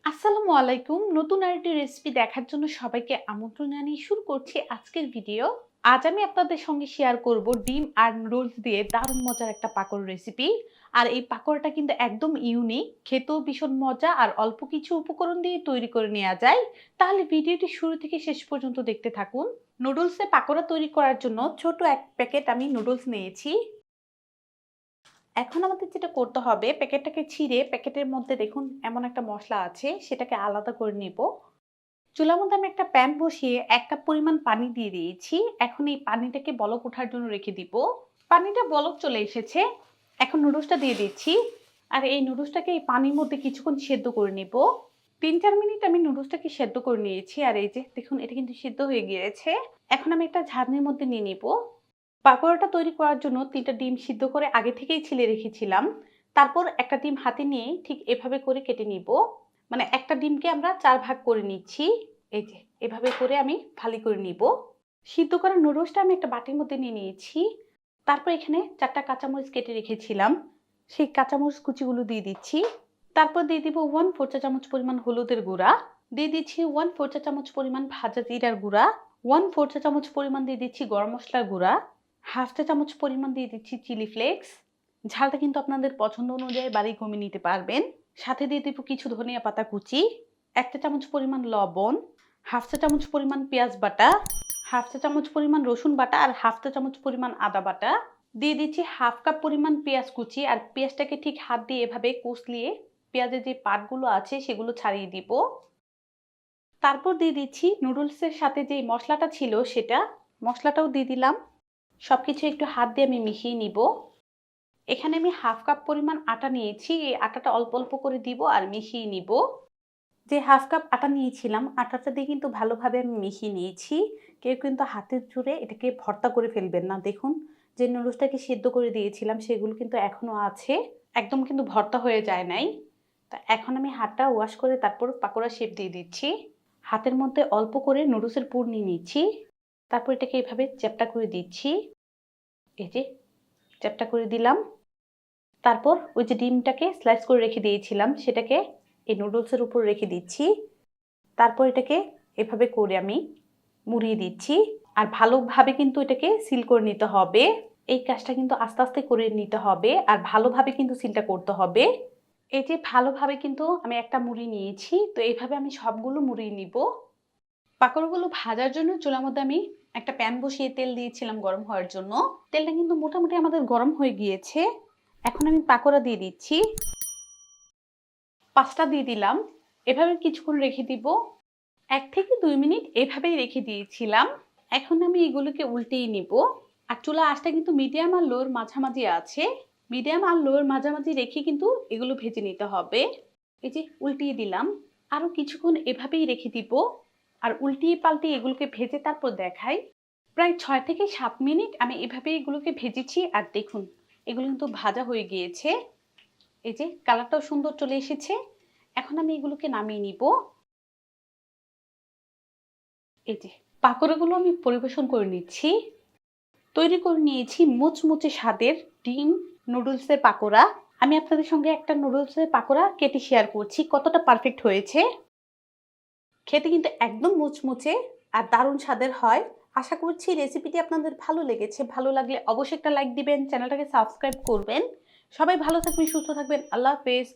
আসসালামু আলাইকুম। নতুন আরেকটি রেসিপি দেখার জন্য সবাইকে আমন্ত্রণ জানিয়ে শুরু করছি আজকের ভিডিও। আজ আমি আপনাদের সঙ্গে শেয়ার করব ডিম আর নুডলস দিয়ে দারুণ মজার একটা পাকোড়া রেসিপি। আর এই পাকোড়াটা কিন্তু একদম ইউনিক, খেতেও ভীষণ মজা আর অল্প কিছু উপকরণ দিয়ে তৈরি করে নেওয়া যায়। তাহলে ভিডিওটি শুরু থেকে শেষ পর্যন্ত দেখতে থাকুন। নুডলসে পাকোড়া তৈরি করার জন্য ছোট এক প্যাকেট আমি নুডলস নিয়েছি। এখন আমাদের যেটা করতে হবে, প্যাকেটটাকে ছিঁড়ে প্যাকেটের মধ্যে দেখুন এমন একটা মসলা আছে, সেটাকে আলাদা করে নিব। চুলার মধ্যে আমি একটা প্যান বসিয়ে ১ কাপ পরিমাণ পানি দিয়ে দিয়েছি। এখন এই পানিটাকে বলক ওঠার জন্য রেখে দিব। পানিটা বলক চলে এসেছে। এখন নুডলসটা দিয়ে দিচ্ছি। আর এই নুডলসটাকে এই পানির মধ্যে কিছুক্ষণ সেদ্ধ করে নিব। ৩-৪ মিনিট আমি নুডলসটাকে সেদ্ধ করে নিয়েছি। আর এই যে দেখুন এটা কিন্তু সিদ্ধ হয়ে গিয়েছে। এখন আমি একটা ঝাঁঝরির মধ্যে নিয়ে নিব। পাকোড়াটা তৈরি করার জন্য ৩টা ডিম সিদ্ধ করে আগে থেকেই ছিলে রেখেছিলাম। তারপর একটা ডিম হাতে নিয়ে ঠিক এভাবে করে কেটে নিব। মানে একটা ডিমকে আমরা ৪ ভাগ করে নিচ্ছি। এই যে এভাবে করে আমি ফালি করে নিব। সিদ্ধ করা নুডলসটা আমি একটা বাটির মধ্যে নিয়ে নিয়েছি। তারপর এখানে ৪টা কাঁচামরিচ কেটে রেখেছিলাম। সেই কাঁচামরিচ কুচিগুলো দিয়ে দিচ্ছি। তারপর দিয়ে দিব 1/4 চা চামচ পরিমাণ হলুদের গুঁড়া। দিয়ে দিচ্ছি 1/4 চা চামচ পরিমাণ ভাজা জিরার গুঁড়া। 1/4 চা চামচ পরিমাণ দিয়ে দিচ্ছি গরম মসলার গুঁড়া। হাফ চা চামচ পরিমাণ দিয়ে দিচ্ছি চিলি ফ্লেক্স। ঝালটা কিন্তু আপনাদের পছন্দ অনুযায়ী বাড়ি কমিয়ে নিতে পারবেন। সাথে দিয়ে দেব কিছু ধনিয়া পাতা কুচি, ১ চা চামচ পরিমাণ লবণ, হাফ চা চামচ পরিমাণ পেঁয়াজ বাটা, হাফ চা চামচ পরিমাণ রসুন বাটা আর হাফ চা চামচ পরিমাণ আদা বাটা। দিয়ে দিচ্ছি হাফ কাপ পরিমাণ পেঁয়াজ কুচি। আর পেঁয়াজটাকে ঠিক হাত দিয়ে এভাবে কষলিয়ে পেঁয়াজের যে পাটগুলো আছে সেগুলো ছাড়িয়ে দিব। তারপর দিয়ে দিচ্ছি নুডলসের সাথে যে মশলাটা ছিল সেটা, মশলাটাও দিয়ে দিলাম। সবকিছু একটু হাত দিয়ে আমি মিশিয়ে নিব। এখানে আমি হাফ কাপ পরিমাণ আটা নিয়েছি। এই আটাটা অল্প অল্প করে দিব আর মিশিয়ে নিব। যে হাফ কাপ আটা নিয়েছিলাম, আটাটা দিয়ে কিন্তু ভালোভাবে আমি মিশিয়ে নিয়েছি। কেউ কিন্তু হাতের জোরে এটাকে ভর্তা করে ফেলবেন না। দেখুন যে নুডলসটাকে সেদ্ধ করে দিয়েছিলাম সেগুলো কিন্তু এখনো আছে, একদম কিন্তু ভর্তা হয়ে যায় নাই। তা এখন আমি হাতটা ওয়াশ করে তারপর পাকোড়া শেপ দিয়ে দিচ্ছি। হাতের মধ্যে অল্প করে নুডলসের পুর নিয়ে নিচ্ছি। তারপর এটাকে এভাবে চ্যাপ্টা করে দিচ্ছি। এই যে চ্যাপ্টা করে দিলাম। তারপর ওই যে ডিমটাকে স্লাইস করে রেখে দিয়েছিলাম সেটাকে এই নুডলসের উপর রেখে দিচ্ছি। তারপর এটাকে এভাবে করে আমি মুড়িয়ে দিচ্ছি। আর ভালোভাবে কিন্তু এটাকে সিল করে নিতে হবে। এই কাজটা কিন্তু আস্তে আস্তে করে নিতে হবে আর ভালোভাবে কিন্তু সিলটা করতে হবে। এই যে ভালোভাবে কিন্তু আমি একটা মুড়ি নিয়েছি, তো এইভাবে আমি সবগুলো মুড়িয়ে নিব। পাকোড়াগুলো ভাজার জন্য চুলার মধ্যে আমি একটা প্যান বসিয়ে তেল দিয়েছিলাম গরম হওয়ার জন্য। তেলটা কিন্তু মোটামুটি আমাদের গরম হয়ে গিয়েছে। এখন আমি পাকোড়া দিয়ে দিচ্ছি। 5টা দিয়ে দিলাম। এভাবে কিছুক্ষণ রেখে দিব। ১ থেকে ২ মিনিট এভাবেই রেখে দিয়েছিলাম। এখন আমি এগুলোকে উল্টিয়ে নিব। আর চুলা আঁচটা কিন্তু মিডিয়াম আর লোর মাঝামাঝি আছে। মিডিয়াম আর লোর মাঝামাঝি রেখে কিন্তু এগুলো ভেজে নিতে হবে। এই যে উল্টিয়ে দিলাম। আরো কিছুক্ষণ এভাবেই রেখে দিব। আর উল্টিয়ে পাল্টিয়ে এগুলোকে ভেজে তারপর দেখাই। প্রায় ৬ থেকে ৭ মিনিট আমি এভাবেই এগুলোকে ভেজেছি। আর দেখুন এগুলো কিন্তু ভাজা হয়ে গিয়েছে। এই যে কালারটাও সুন্দর চলে এসেছে। এখন আমি এগুলোকে নামিয়ে নিব। এই যে পাকোড়াগুলো আমি পরিবেশন করে নিচ্ছি। তৈরি করে নিয়েছি মুচমুচে স্বাদের ডিম নুডলসের পাকোড়া। আমি আপনাদের সঙ্গে একটা নুডলসের পাকোড়া কেটে শেয়ার করছি কতটা পারফেক্ট হয়েছে। খেতে কিন্তু একদম মুচমুচে আর দারুণ স্বাদের হয়। আশা করছি রেসিপিটি আপনাদের ভালো লেগেছে। ভালো লাগলে অবশ্যই একটা লাইক দিবেন, চ্যানেলটাকে সাবস্ক্রাইব করবেন। সবাই ভালো থাকবেন, সুস্থ থাকবেন। আল্লাহ হাফেজ।